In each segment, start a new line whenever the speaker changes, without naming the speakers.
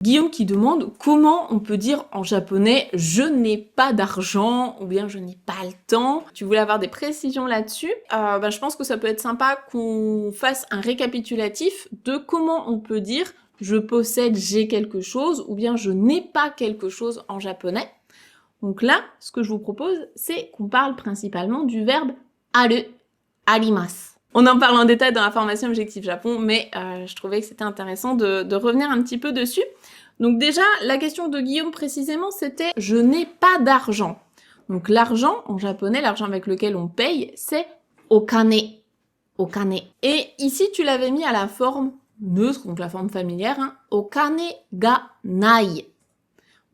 Guillaume qui demande comment on peut dire en japonais « je n'ai pas d'argent » ou bien « je n'ai pas le temps ». Tu voulais avoir des précisions là-dessus. Je pense que ça peut être sympa qu'on fasse un récapitulatif de comment on peut dire « je possède, j'ai quelque chose » ou bien « je n'ai pas quelque chose » en japonais. Donc là, ce que je vous propose, c'est qu'on parle principalement du verbe « aru »,« arimasu ». On en parle en détail dans la formation Objectif Japon, mais je trouvais que c'était intéressant de revenir un petit peu dessus. Donc déjà, la question de Guillaume précisément, c'était « je n'ai pas d'argent ». Donc l'argent, en japonais, l'argent avec lequel on paye, c'est « okane ». Okane. Et ici, tu l'avais mis à la forme neutre, donc la forme familière, hein, « okane ga nai ».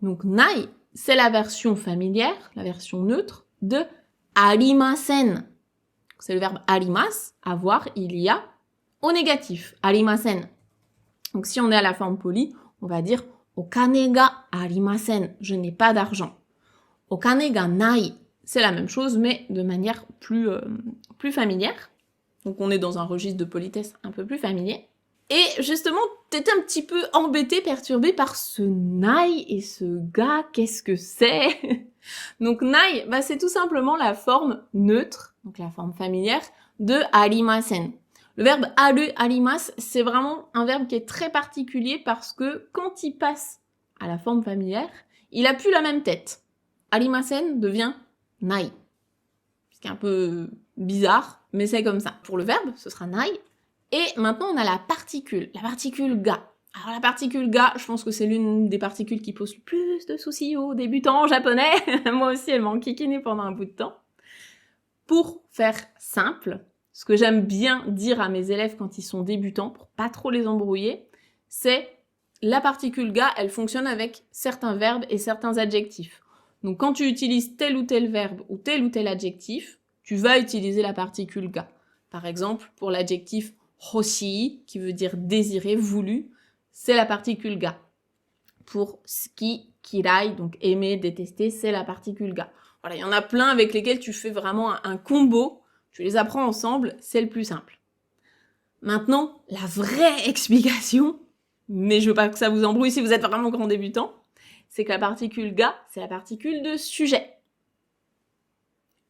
Donc nai, c'est la version familière, la version neutre, de « arimasen ». C'est le verbe arimas, avoir, il y a, au négatif, arimasen. Donc si on est à la forme polie, on va dire okane ga arimasen, je n'ai pas d'argent. Okane ga nai, c'est la même chose, mais de manière plus familière. Donc on est dans un registre de politesse un peu plus familier. Et justement, t'étais un petit peu embêté, perturbé par ce nai et ce ga, qu'est-ce que c'est? Donc nai, c'est tout simplement la forme neutre, donc la forme familière, de arimasen. Le verbe aru, arimas, c'est vraiment un verbe qui est très particulier parce que quand il passe à la forme familière, il a plus la même tête. Arimasen devient nai. Ce qui est un peu bizarre, mais c'est comme ça. Pour le verbe, ce sera nai. Et maintenant, on a la particule ga. Alors la particule ga, je pense que c'est l'une des particules qui pose le plus de soucis aux débutants japonais. Moi aussi, elle m'a enquiquinée pendant un bout de temps. Pour faire simple, ce que j'aime bien dire à mes élèves quand ils sont débutants, pour pas trop les embrouiller, c'est la particule ga, elle fonctionne avec certains verbes et certains adjectifs. Donc quand tu utilises tel ou tel verbe ou tel adjectif, tu vas utiliser la particule ga. Par exemple, pour l'adjectif hoshii, qui veut dire désiré, voulu, c'est la particule ga. Pour suki, kirai, donc aimer, détester, c'est la particule ga. Voilà, il y en a plein avec lesquels tu fais vraiment un combo, tu les apprends ensemble, c'est le plus simple. Maintenant, la vraie explication, mais je veux pas que ça vous embrouille si vous êtes vraiment grand débutant, c'est que la particule ga, c'est la particule de sujet.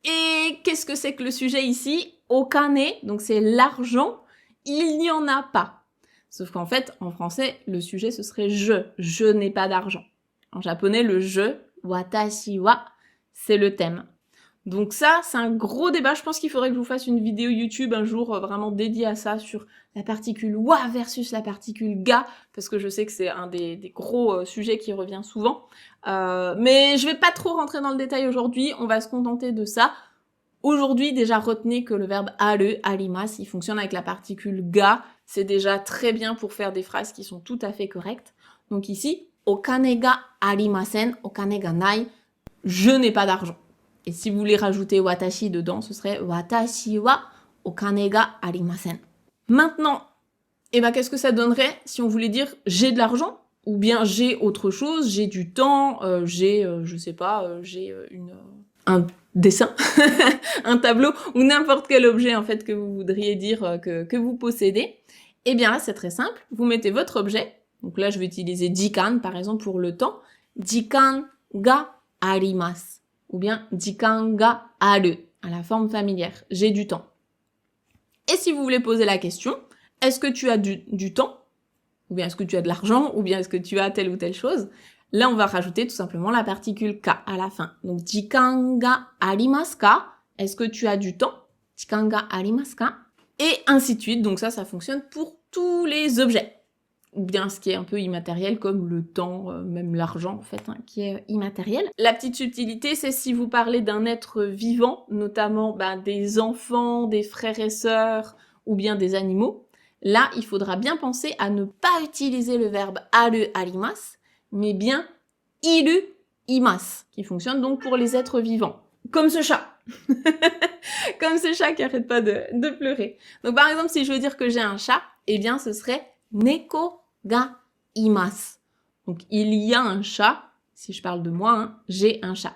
Et qu'est-ce que c'est que le sujet ici? Okane, donc c'est l'argent, il n'y en a pas. Sauf qu'en fait, en français, le sujet, ce serait je n'ai pas d'argent. En japonais, le je, watashi wa, c'est le thème. Donc ça, c'est un gros débat. Je pense qu'il faudrait que je vous fasse une vidéo YouTube un jour vraiment dédiée à ça, sur la particule wa versus la particule ga, parce que je sais que c'est un des gros sujets qui revient souvent. Mais je vais pas trop rentrer dans le détail aujourd'hui, on va se contenter de ça. Aujourd'hui, déjà, retenez que le verbe aru, arimas, il fonctionne avec la particule ga. C'est déjà très bien pour faire des phrases qui sont tout à fait correctes. Donc ici, okane ga arimasen, okane ga nai, je n'ai pas d'argent. Et si vous voulez rajouter watashi dedans, ce serait watashi wa okane ga arimasen. Maintenant, qu'est-ce que ça donnerait si on voulait dire j'ai de l'argent? Ou bien j'ai autre chose, j'ai du temps, j'ai, j'ai un dessin, un tableau, ou n'importe quel objet en fait que vous voudriez dire que vous possédez. Eh bien là, c'est très simple. Vous mettez votre objet. Donc là, je vais utiliser jikan, par exemple, pour le temps. Jikan ga arimasu. Ou bien jikan ga aru, à la forme familière. J'ai du temps. Et si vous voulez poser la question, est-ce que tu as du temps? Ou bien est-ce que tu as de l'argent? Ou bien est-ce que tu as telle ou telle chose? Là, on va rajouter tout simplement la particule ka à la fin. Donc, jikan ga arimasu ka? Est-ce que tu as du temps? Jikan ga arimasu ka? Et ainsi de suite. Donc ça fonctionne pour tous les objets. Ou bien ce qui est un peu immatériel, comme le temps, même l'argent, en fait, qui est immatériel. La petite subtilité, c'est si vous parlez d'un être vivant, notamment des enfants, des frères et sœurs, ou bien des animaux. Là, il faudra bien penser à ne pas utiliser le verbe aru, arimas, mais bien iru, imas, qui fonctionne donc pour les êtres vivants. Comme ce chat. Comme ce chat qui arrête pas de pleurer. Donc par exemple, si je veux dire que j'ai un chat, eh bien ce serait neko ga imasu. Donc il y a un chat, si je parle de moi, j'ai un chat.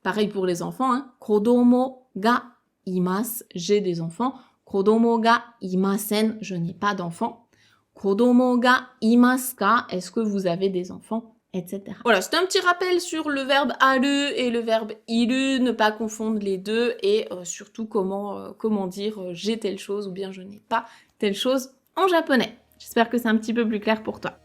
Pareil pour les enfants, kodomo ga imasu, j'ai des enfants. Kodomo ga imasen, je n'ai pas d'enfants. kodomo ga imasu ka? Est-ce que vous avez des enfants? Etc. Voilà, c'est un petit rappel sur le verbe aru et le verbe iru, ne pas confondre les deux et surtout comment dire j'ai telle chose ou bien je n'ai pas telle chose en japonais. J'espère que c'est un petit peu plus clair pour toi.